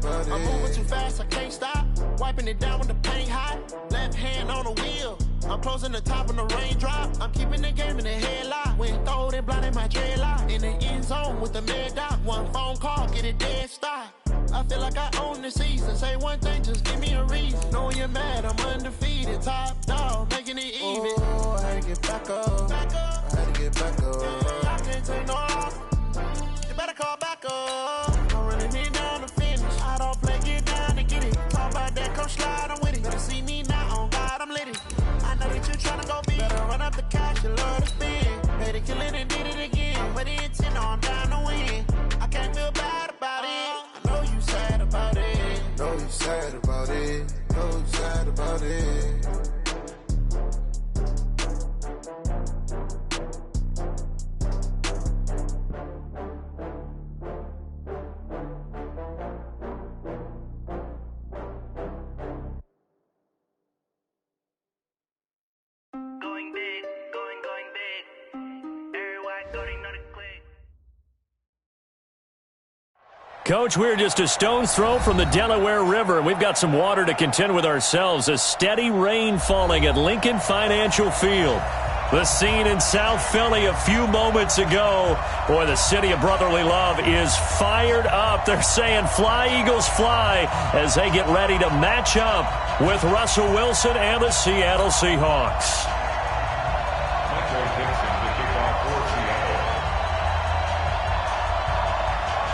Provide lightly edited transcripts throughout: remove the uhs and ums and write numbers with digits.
I'm moving too fast, I can't stop. Wiping it down when the paint hot. Left hand on the wheel. I'm closing the top when the raindrop. I'm keeping the game in the headlock. When throwed and blinded my dreadlock. In the end zone with the mad dot. One phone call, get it dead stop. I feel like I own the season. Say one thing, just give me a reason. Knowing you're mad, I'm undefeated. Top dog, making it even. Oh, I had to get back up. I had to get back up. Yeah, I can't take no loss. You better call back up. I'm running me down to finish. I don't play, get down to get it. Talk about that, come slide, I'm with it. Better see me now, on God, I'm lit it. I know that you're trying to go big. Better run up the cash, you love to spin. Made it, kill it, and did it again. But the intent, no, I'm down to win. I can't feel bad about it. I know you sad about it. Know you sad about it. Know you sad about it. Coach, we're just a stone's throw from the Delaware River, and we've got some water to contend with ourselves. A steady rain falling at Lincoln Financial Field. The scene in South Philly a few moments ago. Boy, the city of brotherly love is fired up. They're saying, fly, Eagles, fly, as they get ready to match up with Russell Wilson and the Seattle Seahawks.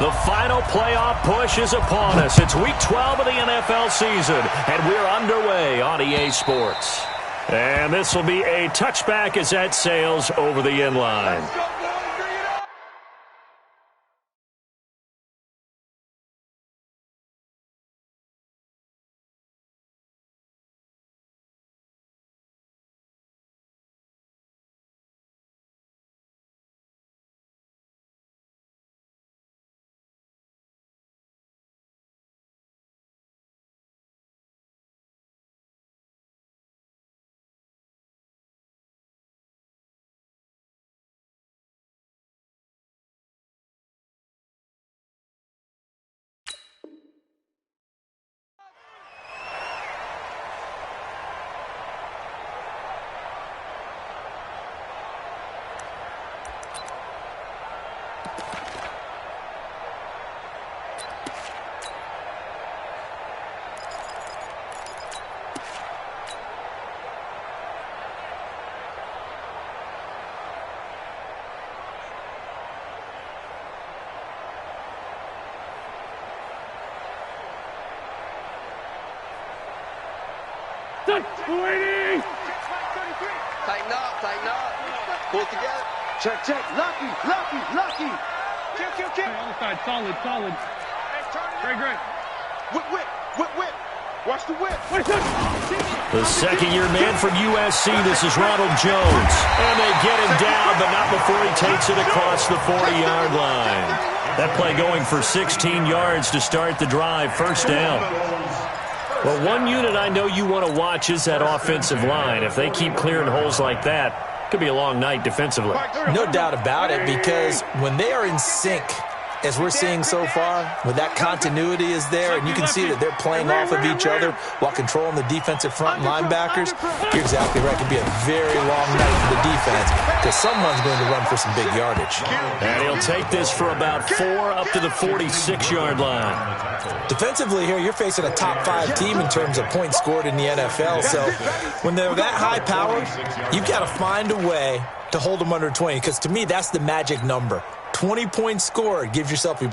The final playoff push is upon us. It's Week 12 of the NFL season, and we're underway on EA Sports. And this will be a touchback as that sails over the end line. Tighten up. Pull it together. Check. Lucky. Kick. Other side, solid. Great. Whip. Watch the whip. The second-year man from USC, this is Ronald Jones. And they get him down, but not before he takes it across the 40-yard line. That play going for 16 yards to start the drive, first down. Well, one unit I know you want to watch is that offensive line. If they keep clearing holes like that, it could be a long night defensively. No doubt about it, because when they are in sync, as we're seeing so far, when that continuity is there, and you can see that they're playing off of each other while controlling the defensive front linebackers, you're exactly right. It could be a very long night for the defense because someone's going to run for some big yardage. And he'll take this for about 4 up to the 46-yard line. Defensively here, you're facing a top-5 team in terms of points scored in the NFL. So when they're that high powered, you've got to find a way to hold them under 20, because to me, that's the magic number. 20 points scored, you give yourself your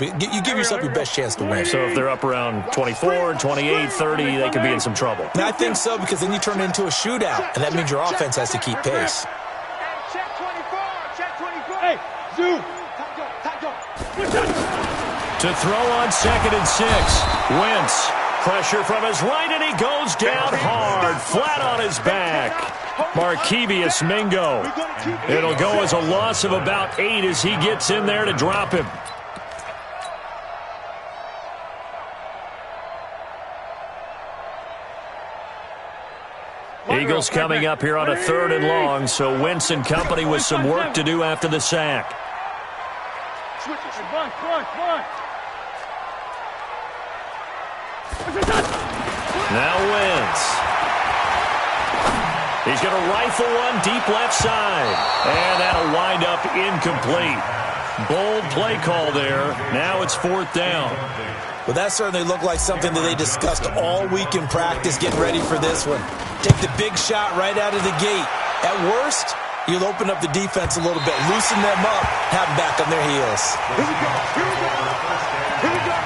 best chance to win. So if they're up around 24, 28, 30, they could be in some trouble. And I think so, because then you turn it into a shootout, and that means your offense has to keep pace. Check 24. Hey, zoom. To throw on 2nd and 6. Wentz. Pressure from his right, and he goes down hard, flat on his back. Markevius Mingo. It'll go as a loss of about 8 as he gets in there to drop him. Eagles coming up here on a 3rd and long, so Wentz and company with some work to do after the sack. Now Wentz. He's going to rifle one deep left side. And that'll wind up incomplete. Bold play call there. Now it's 4th down. Well, that certainly looked like something that they discussed all week in practice, getting ready for this one. Take the big shot right out of the gate. At worst, you'll open up the defense a little bit, loosen them up, have them back on their heels. Here we go. Here we go. Here we go.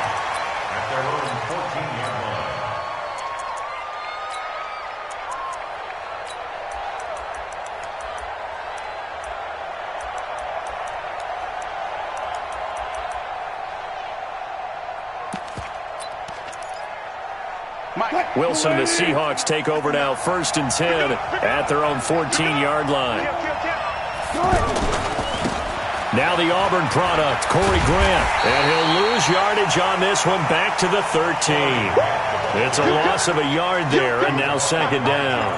Wilson and the Seahawks take over now, 1st and 10 at their own 14-yard line. Now the Auburn product, Corey Grant, and he'll lose yardage on this one back to the 13. It's a loss of a yard there, and now 2nd down.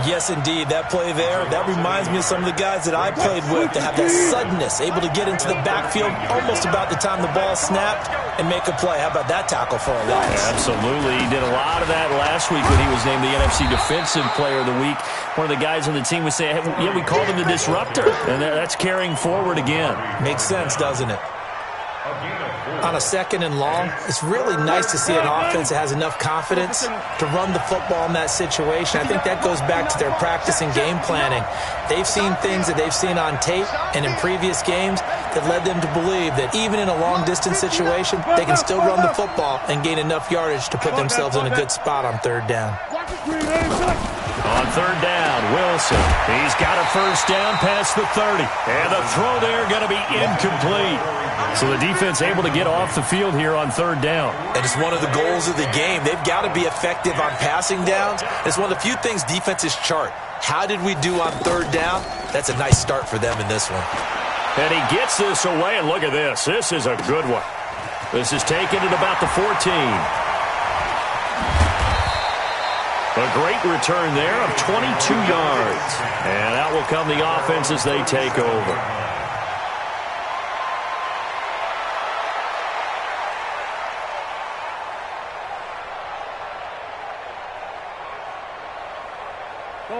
Yes, indeed. That play there, that reminds me of some of the guys that I played with that have that suddenness, able to get into the backfield almost about the time the ball snapped and make a play. How about that tackle for a loss? Absolutely. He did a lot of that last week when he was named the NFC Defensive Player of the Week. One of the guys on the team would say, hey, yeah, we called him the disruptor, and that's carrying forward again. Makes sense, doesn't it? On a 2nd and long, it's really nice to see an offense that has enough confidence to run the football in that situation. I think that goes back to their practice and game planning. They've seen things that they've seen on tape and in previous games that led them to believe that even in a long-distance situation, they can still run the football and gain enough yardage to put themselves in a good spot on 3rd down. On 3rd down, Wilson. He's got a 1st down past the 30. And the throw there going to be incomplete. So the defense able to get off the field here on 3rd down. And it's one of the goals of the game. They've got to be effective on passing downs. It's one of the few things defenses chart. How did we do on 3rd down? That's a nice start for them in this one. And he gets this away, and look at this. This is a good one. This is taken at about the 14. A great return there of 22 yards. And out will come the offense as they take over.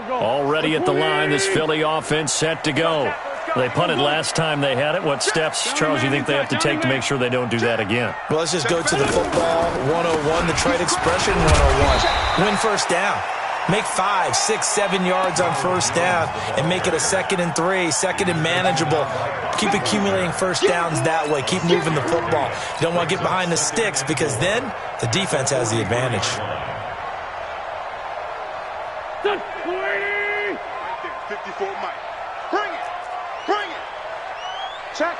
Already at the line, this Philly offense set to go. They punted last time they had it. What steps, Charles, you think they have to take to make sure they don't do that again? Well, let's just go to the football 101, the trade expression 101. Win 1st down. Make 5, 6, 7 yards on 1st down and make it a 2nd and 3, 2nd and manageable. Keep accumulating 1st downs that way. Keep moving the football. You don't want to get behind the sticks because then the defense has the advantage. 54 Mike. Bring it. Bring it. Check.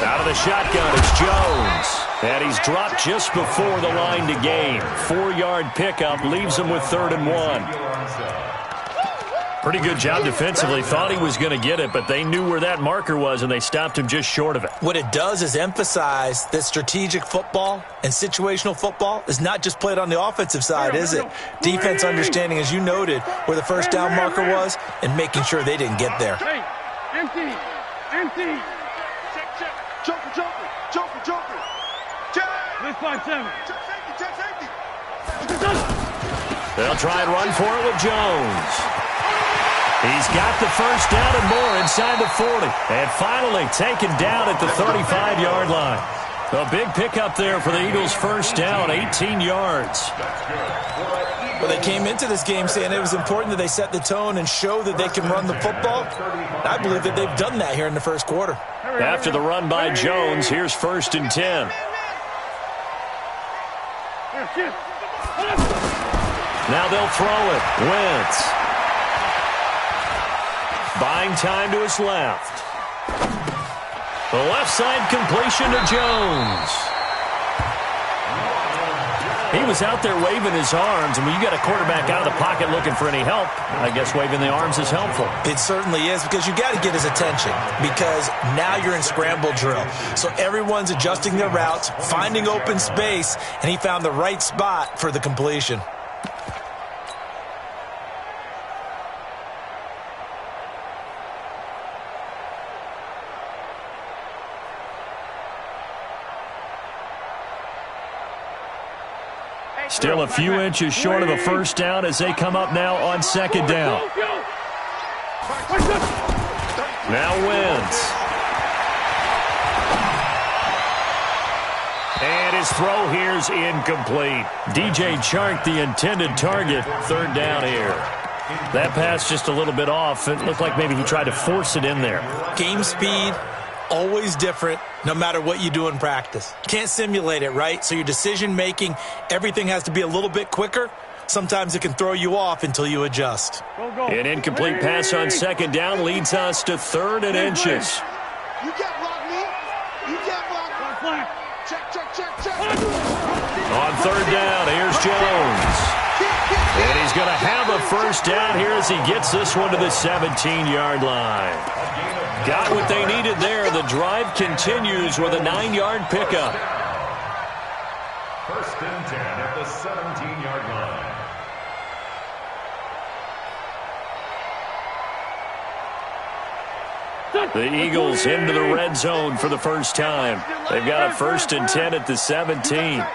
Out of the shotgun, it's Jones. And he's dropped just before the line to gain. 4-yard pickup leaves him with 3rd and 1. Pretty good job defensively. Thought he was going to get it, but they knew where that marker was, and they stopped him just short of it. What it does is emphasize that strategic football and situational football is not just played on the offensive side, is it? Defense understanding, as you noted, where the 1st down marker was and making sure they didn't get there. Hey, empty. Empty. Check. Joker. Joker. Joker. Check. Let's 5-7. Check safety. They'll try and run for it with Jones. He's got the 1st down and more inside the 40. And finally taken down at the 35-yard line. A big pickup there for the Eagles' 1st down, 18 yards. Well, they came into this game saying it was important that they set the tone and show that they can run the football. I believe that they've done that here in the 1st quarter. After the run by Jones, here's 1st and 10. Now they'll throw it. Wentz. Buying time to his left. The left side completion to Jones. He was out there waving his arms, and when you got a quarterback out of the pocket looking for any help, I guess waving the arms is helpful. It certainly is, because you got to get his attention, because now you're in scramble drill. So everyone's adjusting their routes, finding open space, and he found the right spot for the completion. Still a few inches short of a first down as they come up now on second down. Now Wentz. And his throw here's incomplete. DJ Chark, the intended target, third down here. That pass just a little bit off. It looked like maybe he tried to force it in there. Game speed, always different, no matter what you do in practice. Can't simulate it, right? So your decision-making, everything has to be a little bit quicker. Sometimes it can throw you off until you adjust. An incomplete pass on second down leads us to third and inches. You can't block me. You can't block me. Check. On third down, here's Jones. And he's going to have a first down here as he gets this one to the 17-yard line. Got what they needed there. The drive continues with a 9-yard pickup. First and 10 at the 17-yard line. The Eagles into the red zone for the first time. They've got a first and 10 at the 17. No.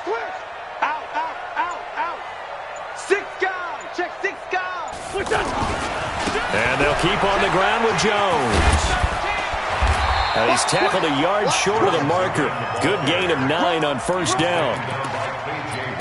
Switch. Out. 6 guys. Check 6 guys. And they'll keep on the ground with Jones. And he's tackled a yard short of the marker. Good gain of 9 on first down.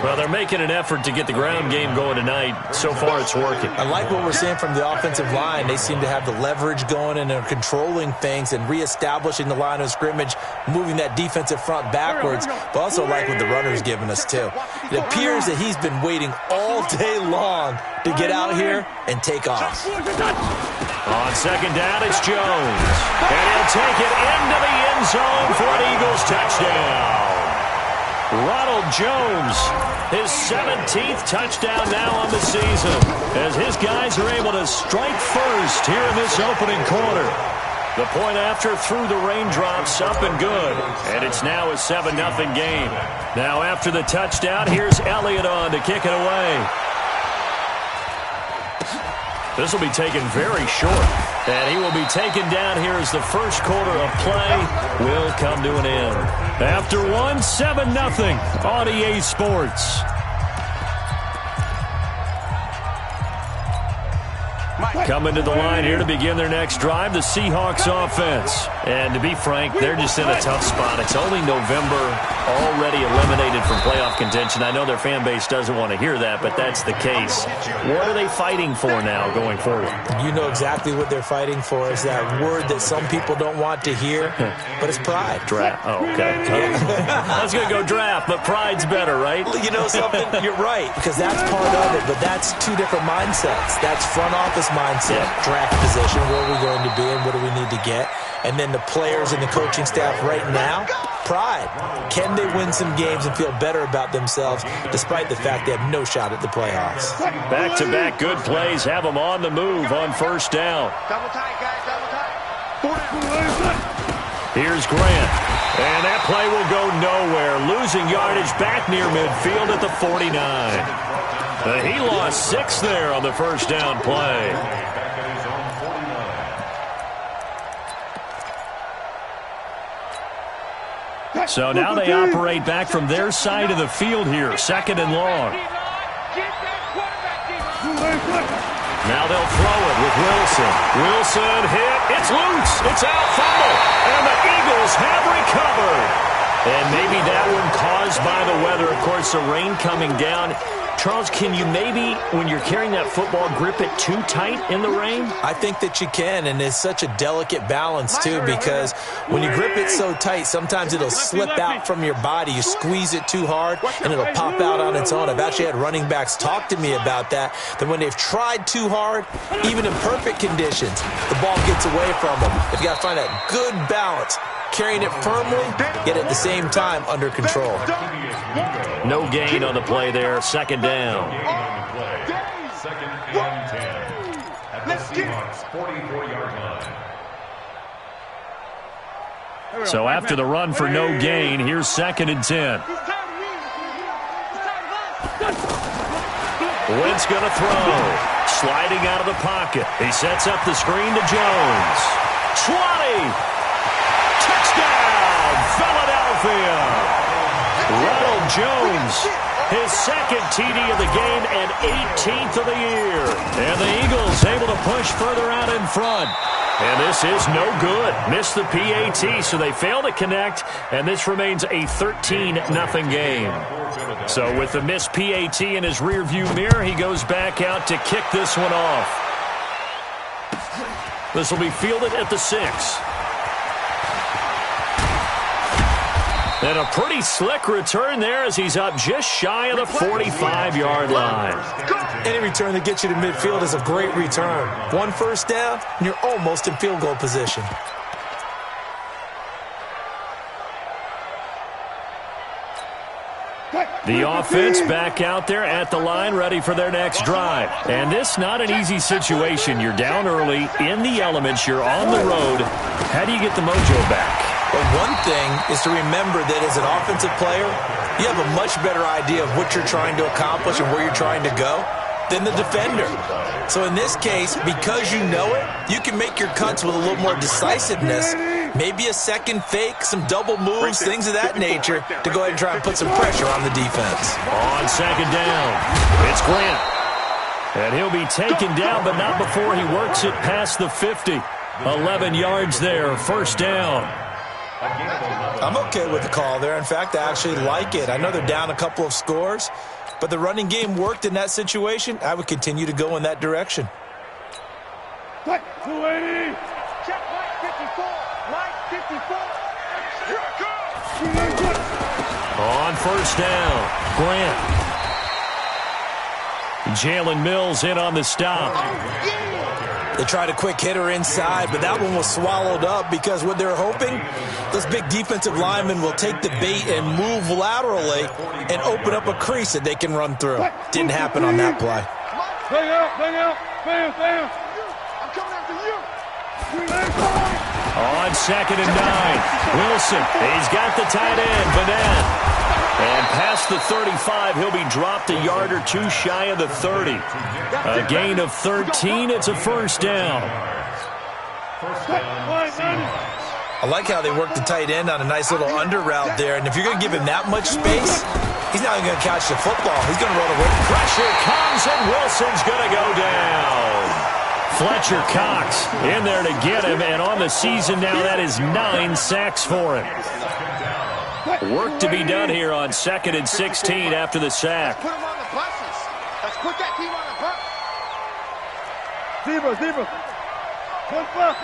Well, they're making an effort to get the ground game going tonight. So far, it's working. I like what we're seeing from the offensive line. They seem to have the leverage going and are controlling things and reestablishing the line of scrimmage, moving that defensive front backwards, but also like what the runner's giving us, too. It appears that he's been waiting all day long to get out here and take off. On second down, it's Jones. And he'll take it into the end zone for an Eagles touchdown. Ronald Jones, his 17th touchdown now on the season, as his guys are able to strike first here in this opening quarter. The point after through the raindrops, up and good, and it's now a 7-0 game. Now after the touchdown, here's Elliott on to kick it away. This will be taken very short, and he will be taken down here as the first quarter of play will come to an end. After 7-0 on EA Sports. Coming to the line here to begin their next drive, the Seahawks offense. And to be frank, they're just in a tough spot. It's only November, already eliminated from playoff contention. I know their fan base doesn't want to hear that, but that's the case. What are they fighting for now going forward? You know exactly what they're fighting for. Is that word that some people don't want to hear, but it's pride. Draft. Oh, okay. I was going to go draft, but pride's better, right? You know something? You're right, because that's part of it, but that's two different mindsets. That's front office mindset, draft position, where are we going to be and what do we need to get? And then the players and the coaching staff right now, pride. Can they win some games and feel better about themselves despite the fact they have no shot at the playoffs? Back-to-back good plays have them on the move on first down. Double tight, guys, double tight. Here's Grant. And that play will go nowhere. Losing yardage back near midfield at the 49. He lost 6 there on the first down play. So now they operate back from their side of the field here, second and long. Now they'll throw it with Wilson. Wilson hit. It's loose. It's out, fumble. And the Eagles have recovered. And maybe that one caused by the weather. Of course, the rain coming down. Charles, can you maybe, when you're carrying that football, grip it too tight in the rain? I think that you can, and it's such a delicate balance, too, because when you grip it so tight, sometimes it'll slip out from your body. You squeeze it too hard, and it'll pop out on its own. I've actually had running backs talk to me about that when they've tried too hard, even in perfect conditions, the ball gets away from them. They've got to find that good balance, carrying it firmly, yet at the same time under control. No gain on the play there, second down. Second and 10 at the Seahawks 44-yard line. So after the run for no gain, here's second and 10. Wentz going to throw. Sliding out of the pocket. He sets up the screen to Jones. 20. Touchdown! Philadelphia. Ronald Jones, his second TD of the game and 18th of the year. And the Eagles able to push further out in front. And this is no good. Missed the PAT, so they fail to connect, and this remains a 13-0 game. So with the missed PAT in his rearview mirror, he goes back out to kick this one off. This will be fielded at the 6. And a pretty slick return there as he's up just shy of the 45-yard line. Any return that gets you to midfield is a great return. 1 first down, and you're almost in field goal position. The offense back out there at the line, ready for their next drive. And this not an easy situation. You're down early, in the elements, you're on the road. How do you get the mojo back? But one thing is to remember that as an offensive player, you have a much better idea of what you're trying to accomplish and where you're trying to go than the defender. So in this case, because you know it, you can make your cuts with a little more decisiveness, maybe a second fake, some double moves, things of that nature, to go ahead and try and put some pressure on the defense. On second down, it's Grant. And he'll be taken down, but not before he works it past the 50. 11 yards there, first down. I'm okay with the call there. In fact, I actually like it. I know they're down a couple of scores, but the running game worked in that situation. I would continue to go in that direction. 280. Check Mike 54. Mike 54. Here I come. On first down, Grant. Jalen Mills in on the stop. They tried a quick hitter inside, but that one was swallowed up because what they're hoping, those big defensive linemen will take the bait and move laterally and open up a crease that they can run through. Didn't happen on that play. Bang out, bang out, bam, bam. I'm coming after you. On second and 9, Wilson. He's got the tight end, Vanette. And past the 35, he'll be dropped a yard or two shy of the 30. A gain of 13, it's a first down. I like how they work the tight end on a nice little under route there. And if you're going to give him that much space, he's not even going to catch the football. He's going to run away. Pressure comes, and Wilson's going to go down. Fletcher Cox in there to get him, and on the season now, that is 9 sacks for him. Work to be done here on second and 16 after the sack. Put him on the buses. Let's put that team on the bus. Zebra, zebra. One left.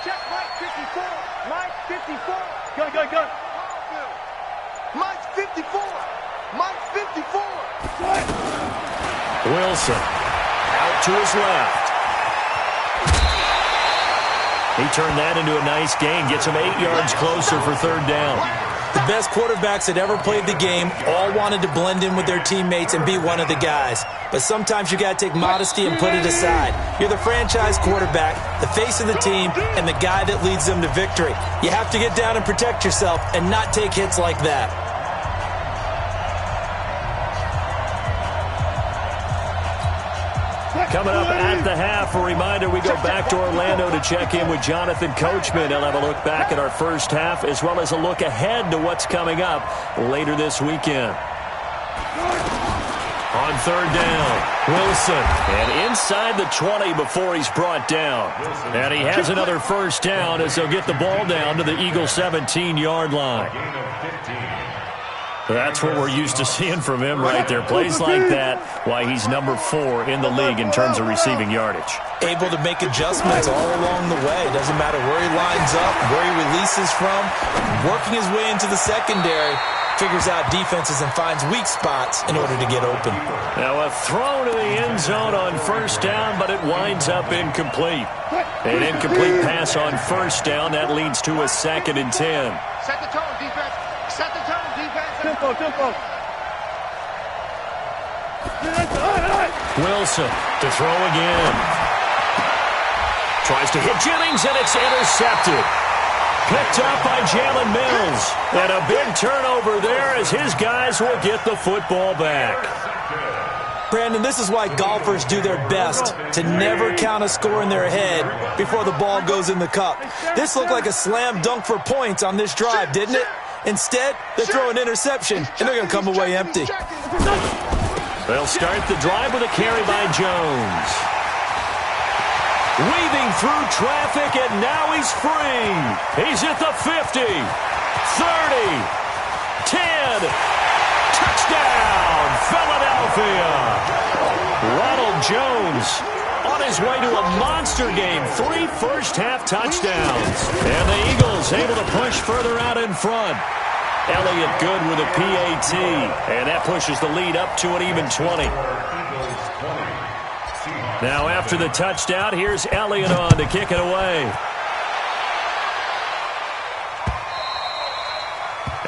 Check Mike 54. Mike 54. Gun. Mike 54. Mike 54. Wilson out to his left. He turned that into a nice gain. Gets him 8 yards closer for third down. The best quarterbacks that ever played the game all wanted to blend in with their teammates and be one of the guys. But sometimes you got to take modesty and put it aside. You're the franchise quarterback, the face of the team, and the guy that leads them to victory. You have to get down and protect yourself and not take hits like that. Coming up at the half, a reminder, we go back to Orlando to check in with Jonathan Coachman. He'll have a look back at our first half as well as a look ahead to what's coming up later this weekend. On third down, Wilson. And inside the 20 before he's brought down. And he has another first down as they'll get the ball down to the Eagles' 17-yard line. That's what we're used to seeing from him right there. Plays like that, why he's number 4 in the league in terms of receiving yardage. Able to make adjustments all along the way. Doesn't matter where he lines up, where he releases from. Working his way into the secondary, figures out defenses and finds weak spots in order to get open. Now a throw to the end zone on first down, but it winds up incomplete. An incomplete pass on first down. That leads to a second and 10. Set the tone, defense. Set the tone, defense. Tempo. Wilson to throw again. Tries to hit Jennings, and it's intercepted. Picked up by Jalen Mills. And a big turnover there as his guys will get the football back. Brandon, this is why golfers do their best to never count a score in their head before the ball goes in the cup. This looked like a slam dunk for points on this drive, didn't it? Instead, they throw an interception, and they're going to come away empty. They'll start the drive with a carry by Jones. Weaving through traffic, and now he's free. He's at the 50, 30, 10. Touchdown, Philadelphia. Ronald Jones on his way to a monster game. 3 first-half touchdowns. And the Eagles able to push further out in front. Elliott good with a PAT. And that pushes the lead up to an even 20. Now after the touchdown, here's Elliott on to kick it away.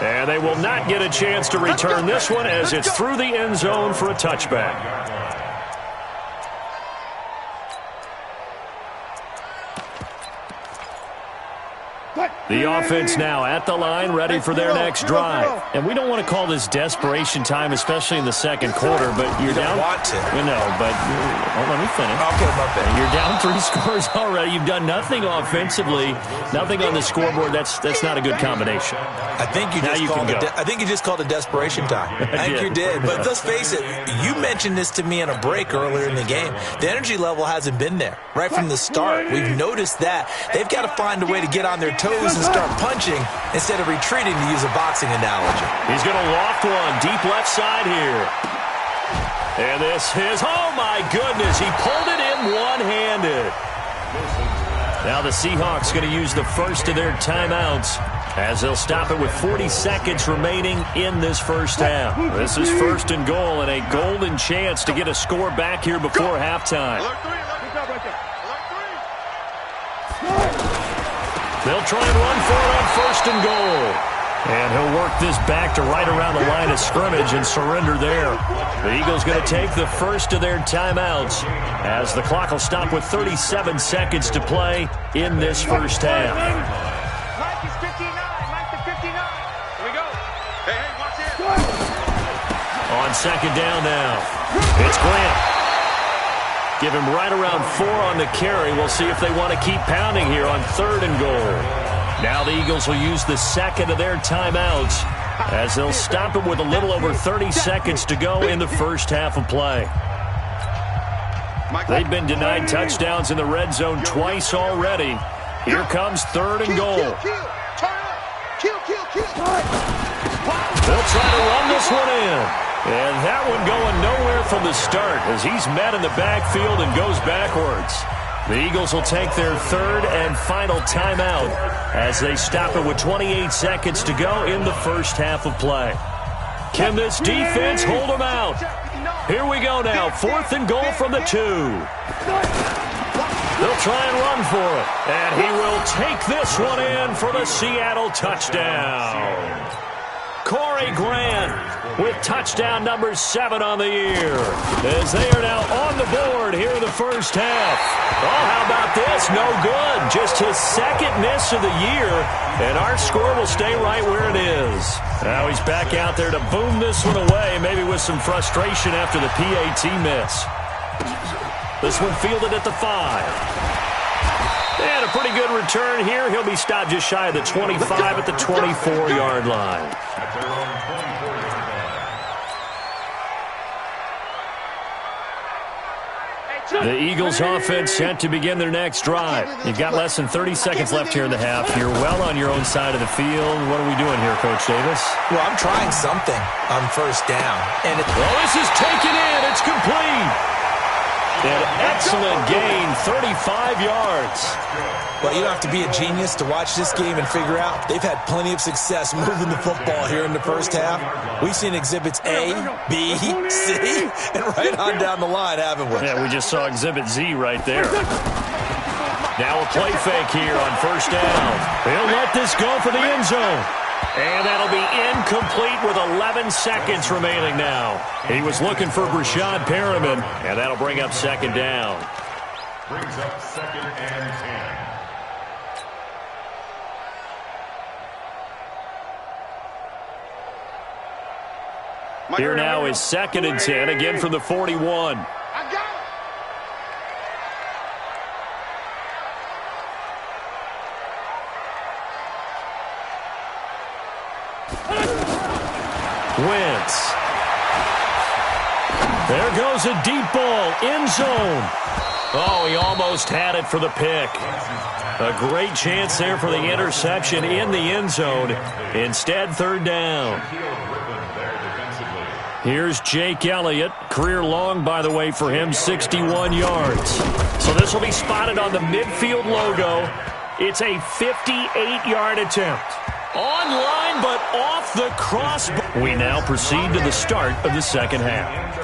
And they will not get a chance to return this one as it's through the end zone for a touchback. The offense now at the line, ready for their next drive. And we don't want to call this desperation time, especially in the second quarter, but you're down. Want to. No, but let me finish. Okay, my bad. You're down 3 scores already. You've done nothing offensively, nothing on the scoreboard. That's not a good combination. I think you just called it desperation time. I think you did. But let's face it, you mentioned this to me in a break earlier in the game. The energy level hasn't been there right from the start. We've noticed that. They've got to find a way to get on their toes and start punching instead of retreating, to use a boxing analogy. He's going to loft one deep left side here. And this is, oh my goodness, he pulled it in one-handed. Now the Seahawks going to use the first of their timeouts as they'll stop it with 40 seconds remaining in this first half. This is 1st and goal and a golden chance to get a score back here before halftime. They'll try and run for it on 1st and goal. And he'll work this back to right around the line of scrimmage and surrender there. The Eagles going to take the first of their timeouts as the clock will stop with 37 seconds to play in this first half. Mike is 59. Mike to 59. Here we go. Hey, watch it. On 2nd down now, it's Grant. Give him right around 4 on the carry. We'll see if they want to keep pounding here on 3rd and goal. Now the Eagles will use the second of their timeouts as they'll stop it with a little over 30 seconds to go in the first half of play. They've been denied touchdowns in the red zone twice already. Here comes 3rd and goal. They'll try to run this one in. And that one going nowhere from the start as he's met in the backfield and goes backwards. The Eagles will take their 3rd and final timeout as they stop it with 28 seconds to go in the first half of play. Can this defense hold them out? Here we go now, 4th and goal from the 2. They'll try and run for it. And he will take this one in for the Seattle touchdown. Corey Grant with touchdown number 7 on the year as they are now on the board here in the first half. Oh, how about this? No good. Just his 2nd miss of the year, and our score will stay right where it is. Now he's back out there to boom this one away, maybe with some frustration after the PAT miss. This one fielded at the 5. And a pretty good return here. He'll be stopped just shy of the 25 at the 24-yard line. The Eagles offense set to begin their next drive. You've got less than 30 seconds left here in the half. You're well on your own side of the field. What are we doing here, Coach Davis? Well, I'm trying something on 1st down. And this is taken in. It's complete. An excellent gain, 35 yards. Well, you don't have to be a genius to watch this game and figure out they've had plenty of success moving the football here in the first half. We've seen exhibits A, B, C, and right on down the line, haven't we? Yeah, we just saw exhibit Z right there. Now a play fake here on 1st down. He'll let this go for the end zone. And that'll be incomplete with 11 seconds remaining now. He was looking for Brashad Perriman, and that'll bring up 2nd down. Brings up 2nd and 10. Here now is 2nd and 10, again from the 41. I got Wentz. There goes a deep ball, end zone. Oh, he almost had it for the pick. A great chance there for the interception in the end zone. Instead, 3rd down. Here's Jake Elliott. Career long, by the way, for him, 61 yards. So this will be spotted on the midfield logo. It's a 58-yard attempt. Online, but off the crossbar. We now proceed to the start of the second half.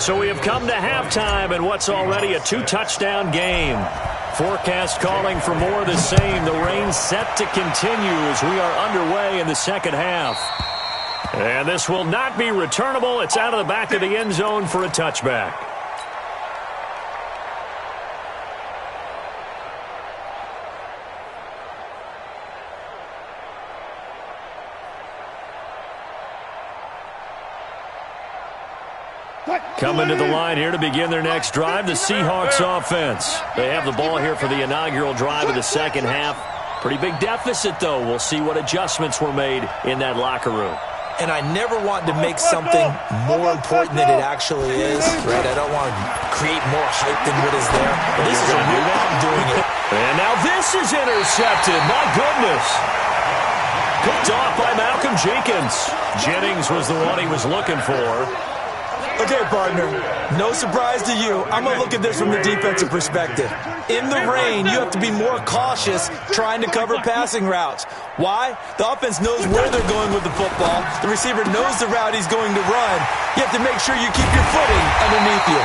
So we have come to halftime in what's already a 2-touchdown game. Forecast calling for more of the same. The rain set to continue as we are underway in the second half. And this will not be returnable. It's out of the back of the end zone for a touchback. Coming to the line here to begin their next drive, the Seahawks offense. They have the ball here for the inaugural drive of the second half. Pretty big deficit, though. We'll see what adjustments were made in that locker room. And I never want to make something more important than it actually is, right? I don't want to create more hype than what is there. But this is a real way of doing it. And now this is intercepted. My goodness. Picked off by Malcolm Jenkins. Jennings was the one he was looking for. Okay, partner, no surprise to you. I'm going to look at this from the defensive perspective. In the rain, you have to be more cautious trying to cover passing routes. Why? The offense knows where they're going with the football. The receiver knows the route he's going to run. You have to make sure you keep your footing underneath you.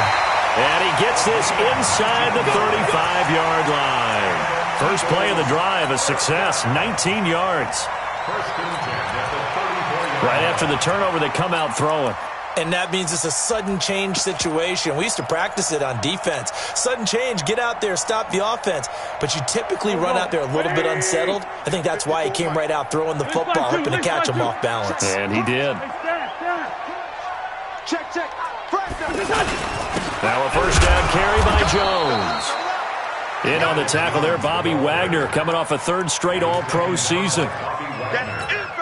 And he gets this inside the 35-yard line. First play of the drive, a success, 19 yards. Right after the turnover, they come out throwing. And that means it's a sudden change situation. We used to practice it on defense. Sudden change, get out there, stop the offense. But you typically run out there a little bit unsettled. I think that's why he came right out throwing the football, hoping to catch him off balance. And he did. check. Now a first down carry by Jones. In on the tackle there, Bobby Wagner, coming off a 3rd straight All-Pro season.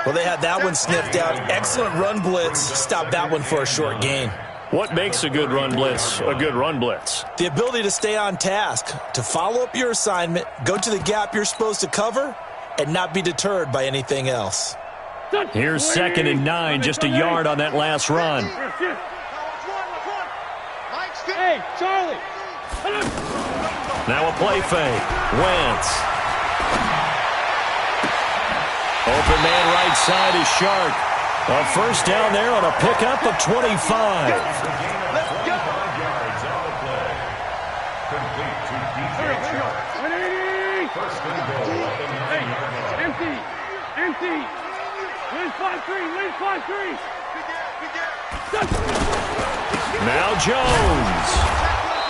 Well, they had that one sniffed out. Excellent run blitz. Stopped that one for a short gain. What makes a good run blitz a good run blitz? The ability to stay on task, to follow up your assignment, go to the gap you're supposed to cover, and not be deterred by anything else. Here's 2nd and 9, just a yard on that last run. Hey, Charlie. Now a play fake. Wentz. Open man right side is Shark. A first down there on a pickup of 25. Let's go. Empty. Win 5-3. Now Jones.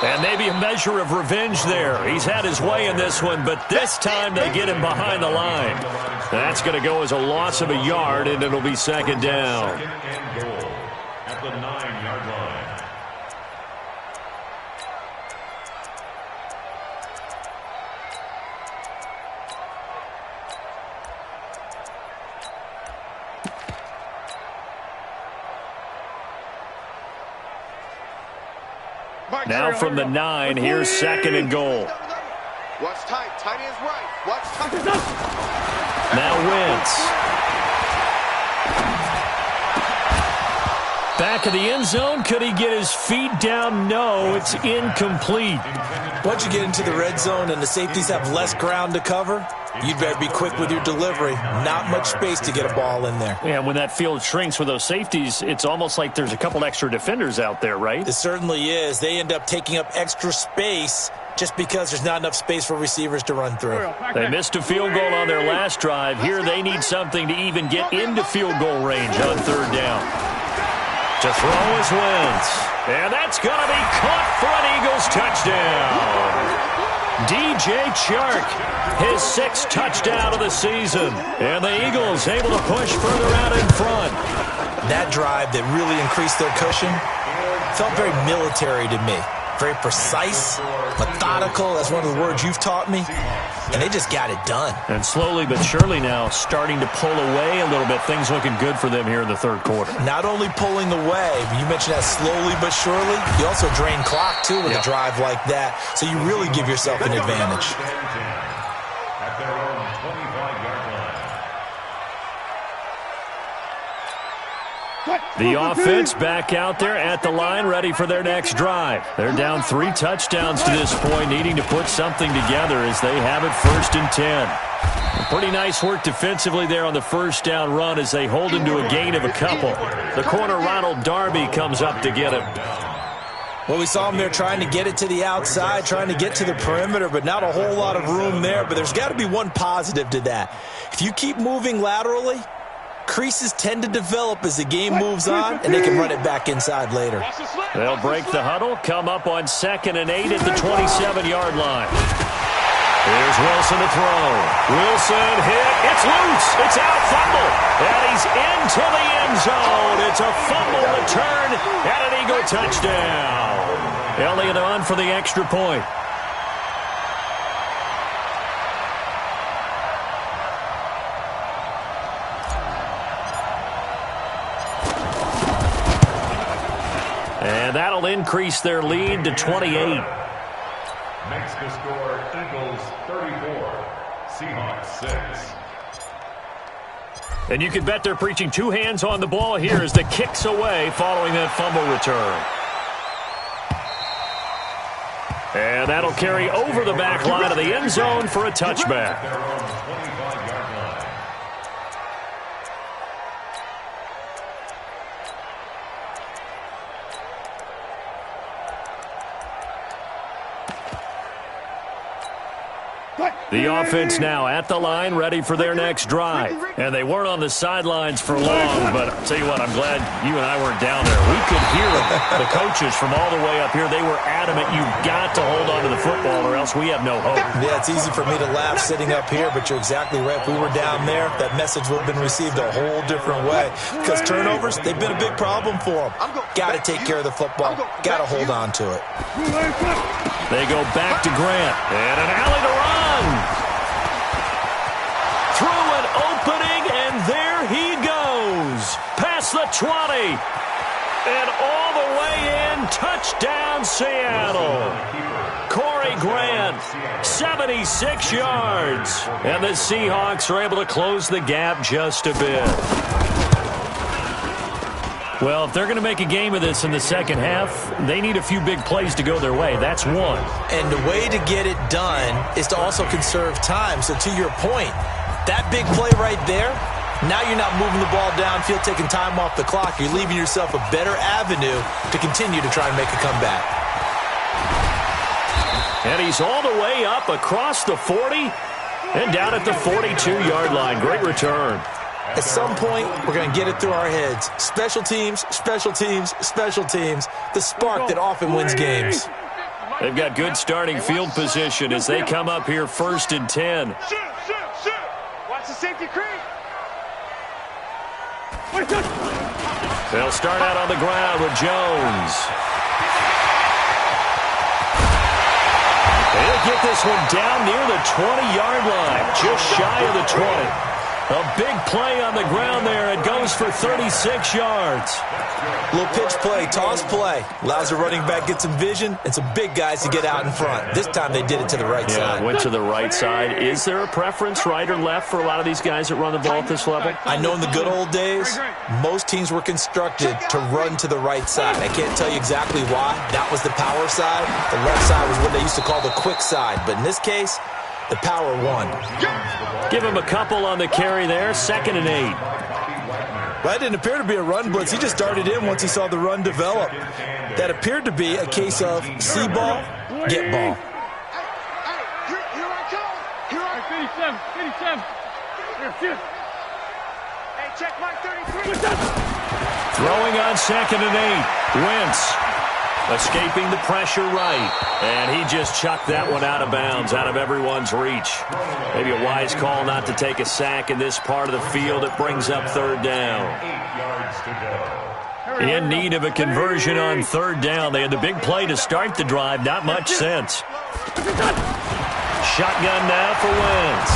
And maybe a measure of revenge there. He's had his way in this one, but this time they get him behind the line. That's going to go as a loss of a yard, and it'll be 2nd down. At the 9-yard line. Now from the 9, here's 2nd and goal. Watch tight. Tight is right. Watch tight. Now Wentz. Back of the end zone. Could he get his feet down? No, it's incomplete. Once you get into the red zone and the safeties have less ground to cover, you'd better be quick with your delivery. Not much space to get a ball in there. Yeah, when that field shrinks with those safeties, it's almost like there's a couple extra defenders out there, right? It certainly is. They end up taking up extra space just because there's not enough space for receivers to run through. They missed a field goal on their last drive. Here they need something to even get into field goal range on 3rd down. To throw is Wentz. And that's going to be caught for an Eagles touchdown. DJ Chark, his 6th touchdown of the season. And the Eagles able to push further out in front. That drive that really increased their cushion felt very military to me. Very precise, methodical. That's one of the words you've taught me. And they just got it done. And slowly but surely now starting to pull away a little bit. Things looking good for them here in the third quarter. Not only pulling away, but you mentioned that slowly but surely. You also drain clock, too, with a drive like that. So you really give yourself an advantage. At their own 25-yard line. The offense back out there at the line, ready for their next drive. They're down 3 touchdowns to this point, needing to put something together as they have it 1st and 10. Pretty nice work defensively there on the first down run as they hold him to a gain of a couple. The corner, Ronald Darby, comes up to get him. Well, we saw him there trying to get it to the outside, trying to get to the perimeter, but not a whole lot of room there. But there's got to be one positive to that. If you keep moving laterally, creases tend to develop as the game moves on, and they can run it back inside later. They'll break the huddle, come up on 2nd and 8 at the 27-yard line. Here's Wilson to throw. Wilson hit. It's loose. It's out. Fumble. And he's into the end zone. It's a fumble return and an Eagle touchdown. Elliott on for the extra point. And that'll increase their lead to 28. Makes the score Eagles 34, Seahawks 6. And you can bet they're preaching 2 hands on the ball here as the kick's away following that fumble return. And that'll carry over the back line of the end zone for a touchback. Their own 25-yard line. The offense now at the line, ready for their next drive. And they weren't on the sidelines for long, but I'll tell you what, I'm glad you and I weren't down there. We could hear them. The coaches from all the way up here, they were adamant, you've got to hold on to the football or else we have no hope. Yeah, it's easy for me to laugh sitting up here, but you're exactly right. If we were down there, that message would have been received a whole different way. Because turnovers, they've been a big problem for them. Got to take care of the football. Got to hold on to it. They go back to Grant. And an alley to run. Through an opening, and there he goes. Past the 20. And all the way in. Touchdown, Seattle. Corey Grant, 76 yards. And the Seahawks are able to close the gap just a bit. Well, if they're going to make a game of this in the second half, they need a few big plays to go their way. That's one. And the way to get it done is to also conserve time. So to your point, that big play right there, now you're not moving the ball downfield, taking time off the clock. You're leaving yourself a better avenue to continue to try and make a comeback. And he's all the way up across the 40 and down at the 42-yard line. Great return. At some point, we're going to get it through our heads. Special teams, special teams, special teams. The spark that often wins games. They've got good starting field position as they come up here 1st and 10. Shoot. Watch the safety creep. They'll start out on the ground with Jones. They'll get this one down near the 20-yard line, just shy of the 20. A big play on the ground there. It goes for 36 yards. Little pitch play, toss play. Allows the running back to get some vision and some big guys to get out in front. This time they did it to the right side. Went to the right side. Is there a preference, right or left, for a lot of these guys that run the ball at this level? I know in the good old days, most teams were constructed to run to the right side. I can't tell you exactly why. That was the power side. The left side was what they used to call the quick side. But in this case, the power won. Give him a couple on the carry there. 2nd and 8. Well, that didn't appear to be a run blitz. He just darted in once he saw the run develop. That appeared to be a case of see ball, get ball. Here I come. Here I come. 57. Here, shoot. Hey, check mark 33. Throwing on 2nd and 8. Wentz. Escaping the pressure right. And he just chucked that one out of bounds, out of everyone's reach. Maybe a wise call not to take a sack in this part of the field. It brings up third down. 8 yards to go. In need of a conversion on third down. They had the big play to start the drive. Not much sense. Shotgun now for Wentz.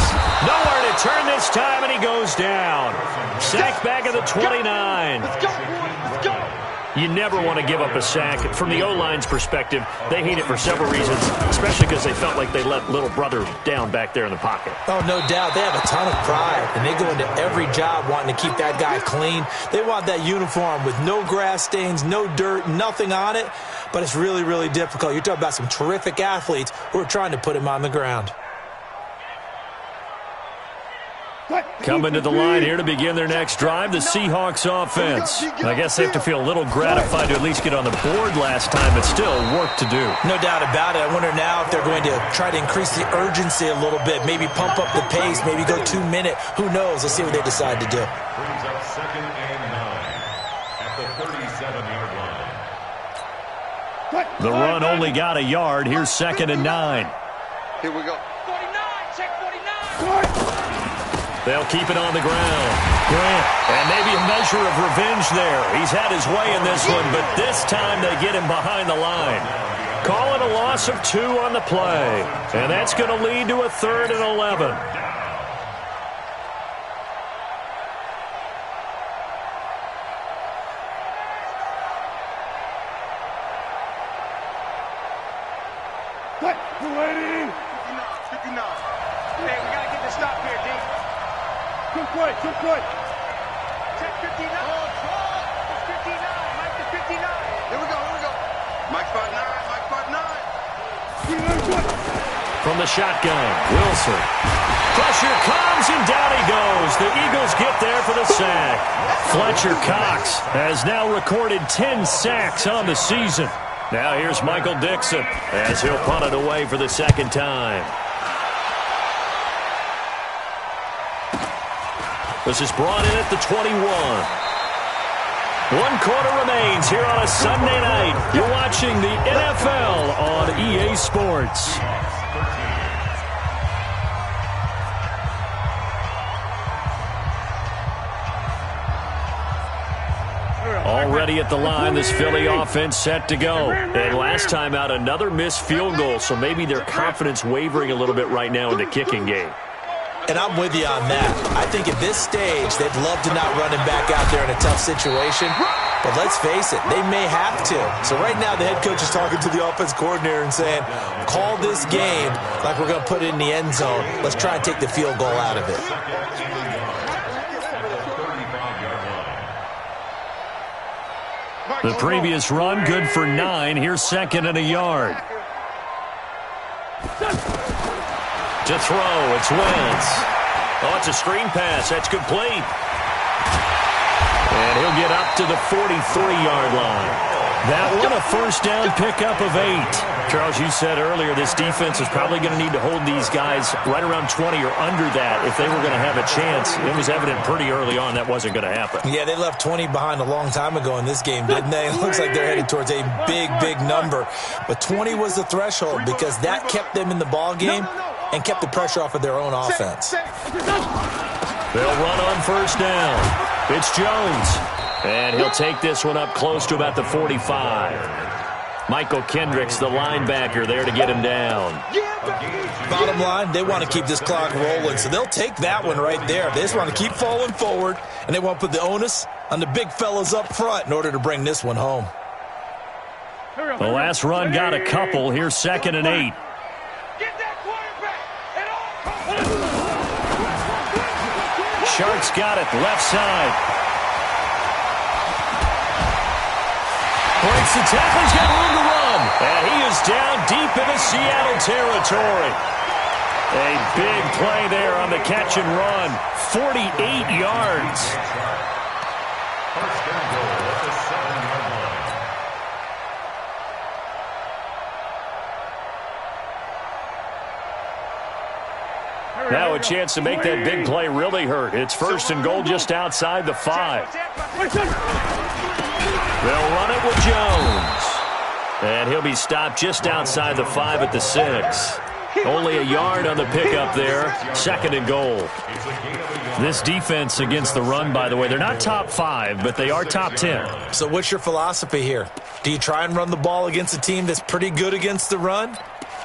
Nowhere to turn this time, and he goes down. Sack back at the 29. Let's go, boys. Let's go. You never want to give up a sack. From the O-line's perspective, they hate it for several reasons, especially because they felt like they let little brother down back there in the pocket. Oh, no doubt. They have a ton of pride, and they go into every job wanting to keep that guy clean. They want that uniform with no grass stains, no dirt, nothing on it, but it's really, really difficult. You're talking about some terrific athletes who are trying to put him on the ground. Coming to the line here to begin their next drive, the Seahawks offense. I guess they have to feel a little gratified to at least get on the board last time, but still work to do. No doubt about it. I wonder now if they're going to try to increase the urgency a little bit, maybe pump up the pace, maybe go 2-minute. Who knows? Let's see what they decide to do. Brings up 2nd and 9 at the 37-yard line. The run only got a yard. Here's 2nd and 9. Here we go. 49, check 49. They'll keep it on the ground. Grant, and maybe a measure of revenge there. He's had his way in this one, but this time they get him behind the line. Call it a loss of 2 on the play, and that's going to lead to a 3rd and 11. Cut. Waiting. 59. Hey, we got to get the stop here, D. Good play. Good play. Check 59. It's 59. Mike to 59. Here we go. Here we go. Mike 5-9. Mike 5-9. From the shotgun, Wilson. Pressure comes, and down he goes. The Eagles get there for the sack. Fletcher Cox has now recorded 10 sacks on the season. Now here's Michael Dixon as he'll punt it away for the second time. This is brought in at the 21. 1 quarter remains here on a Sunday night. You're watching the NFL on EA Sports. Already at the line, this Philly offense set to go. And last time out, another missed field goal, so maybe their confidence wavering a little bit right now in the kicking game. And I'm with you on that. I think at this stage, they'd love to not run him back out there in a tough situation. But let's face it, they may have to. So right now, the head coach is talking to the offense coordinator and saying, call this game like we're going to put it in the end zone. Let's try and take the field goal out of it. The previous run, good for 9. Here's 2nd and a yard. To throw, it's Wentz. Oh, it's a screen pass. That's complete. And he'll get up to the 43-yard line. That one, a first down pickup of 8. Charles, you said earlier this defense is probably going to need to hold these guys right around 20 or under that if they were going to have a chance. It was evident pretty early on that wasn't going to happen. Yeah, they left 20 behind a long time ago in this game, didn't they? It looks like they're headed towards a big, big number. But 20 was the threshold because that kept them in the ball game and kept the pressure off of their own offense. They'll run on first down. It's Jones. And he'll take this one up close to about the 45. Michael Kendricks, the linebacker, there to get him down. Bottom line, they want to keep this clock rolling, so they'll take that one right there. They just want to keep falling forward, and they want to put the onus on the big fellas up front in order to bring this one home. The last run got a couple. Here's 2nd and 8. Sharks got it, left side. Breaks the tackle, he's got room to run. And he is down deep into Seattle territory. A big play there on the catch and run. 48 yards. First down goal at the 7-yard line. Now a chance to make that big play really hurt. It's 1st and goal just outside the 5. They'll run it with Jones. And he'll be stopped just outside the 5 at the 6. Only a yard on the pickup there. 2nd and goal. This defense against the run, by the way, they're not top 5, but they are top 10. So what's your philosophy here? Do you try and run the ball against a team that's pretty good against the run?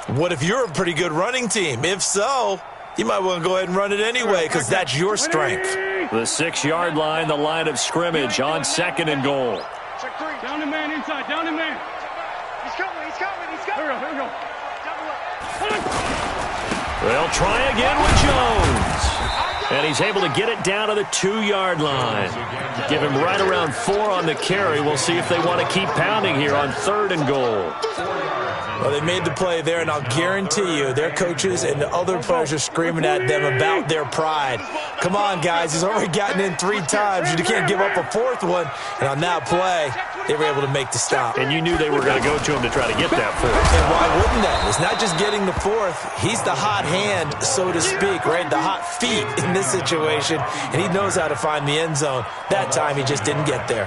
What if you're a pretty good running team? If so, you might want to go ahead and run it anyway because that's your strength. The 6-yard line, the line of scrimmage on 2nd and goal. Check 3. Down the man inside, down the man. He's coming, he's coming, he's coming. Here we go. They'll try again with Jones. And he's able to get it down to the 2-yard line. Give him right around 4 on the carry. We'll see if they want to keep pounding here on 3rd and goal. Well, they made the play there, and I'll guarantee you their coaches and the other players are screaming at them about their pride. Come on, guys. He's already gotten in 3 times. You can't give up a 4th one. And on that play, they were able to make the stop. And you knew they were going to go to him to try to get that 4th. And why wouldn't they? It's not just getting the 4th. He's the hot hand, so to speak, right? The hot feet in this situation. And he knows how to find the end zone. That time, he just didn't get there.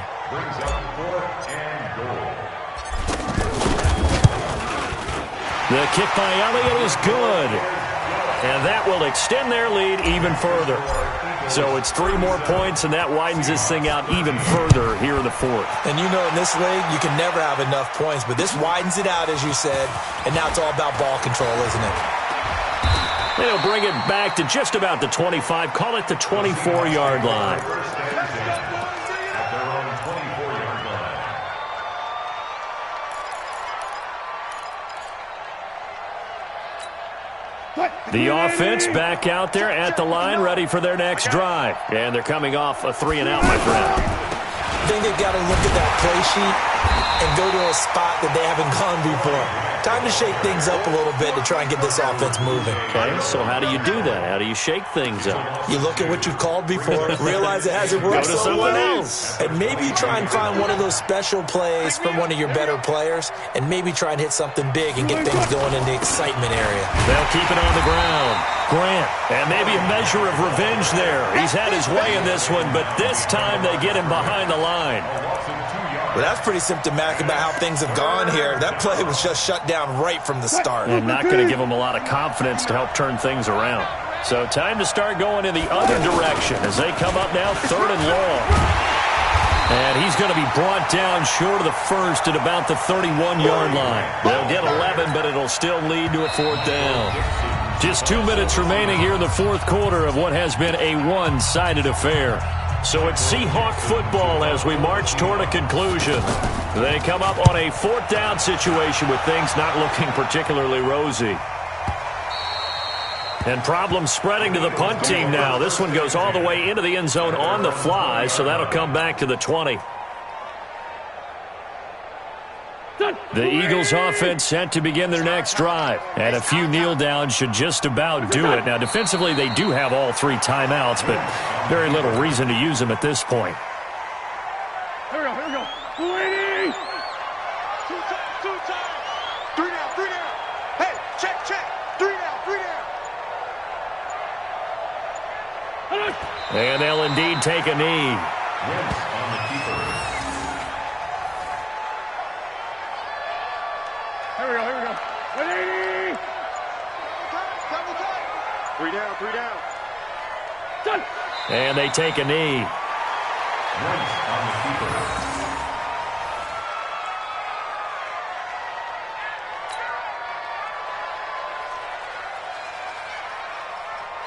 The kick by Elliott is good. And that will extend their lead even further. So it's 3 more points, and that widens this thing out even further here in the 4th. And you know in this league, you can never have enough points, but this widens it out, as you said, and now it's all about ball control, isn't it? They'll bring it back to just about the 25, call it the 24-yard line. The offense back out there at the line, ready for their next drive. And they're coming off a 3-and-out, my friend. I think they've got to look at that play sheet and go to a spot that they haven't gone before. Time to shake things up a little bit to try and get this offense moving. Okay, so how do you do that? How do you shake things up? You look at what you've called before, realize it hasn't worked so well, else. and maybe you try and find one of those special plays from one of your better players, and maybe try and hit something big and get things going in the excitement area. They'll keep it on the ground. Grant, and maybe a measure of revenge there. He's had his way in this one, but this time they get him behind the line. Well, that's pretty symptomatic about how things have gone here. That play was just shut down right from the start. And not going to give them a lot of confidence to help turn things around. So time to start going in the other direction as they come up now 3rd and long. And he's going to be brought down short of the 1st at about the 31-yard line. They'll get 11, but it'll still lead to a 4th down. Just 2 minutes remaining here in the 4th quarter of what has been a one-sided affair. So it's Seahawk football as we march toward a conclusion. They come up on a 4th down situation with things not looking particularly rosy. And problems spreading to the punt team now. This one goes all the way into the end zone on the fly, so that'll come back to the 20. The Eagles offense set to begin their next drive. And a few kneel downs should just about do it. Now, defensively, they do have all 3 timeouts, but very little reason to use them at this point. Here we go, here we go. 280! 2 times. 3 down. Hey, check. 3 down. And they'll indeed take a knee. Here we go. 180! Double time. 3 down. Done! And they take a knee.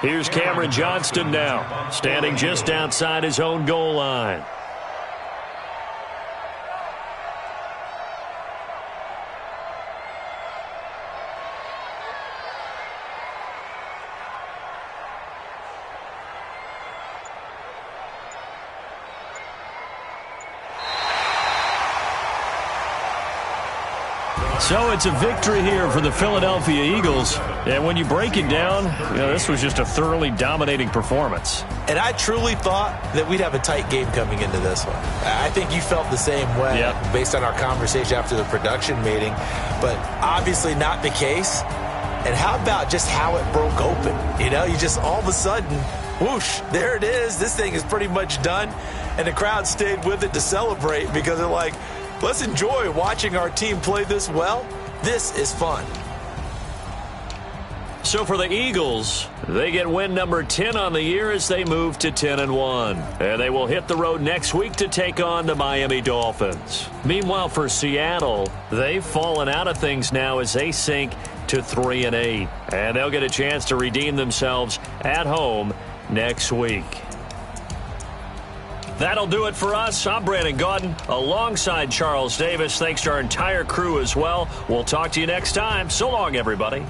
Here's Cameron Johnston now, standing just outside his own goal line. So it's a victory here for the Philadelphia Eagles. And when you break it down, this was just a thoroughly dominating performance. And I truly thought that we'd have a tight game coming into this one. I think you felt the same way based on our conversation after the production meeting. But obviously not the case. And how about just how it broke open? You just all of a sudden, whoosh, there it is. This thing is pretty much done. And the crowd stayed with it to celebrate because they're like, Let's enjoy watching our team play this well. This is fun. So for the Eagles, they get win number 10 on the year as they move to 10-1. And they will hit the road next week to take on the Miami Dolphins. Meanwhile, for Seattle, they've fallen out of things now as they sink to 3-8. And they'll get a chance to redeem themselves at home next week. That'll do it for us. I'm Brandon Gaudin alongside Charles Davis. Thanks to our entire crew as well. We'll talk to you next time. So long, everybody.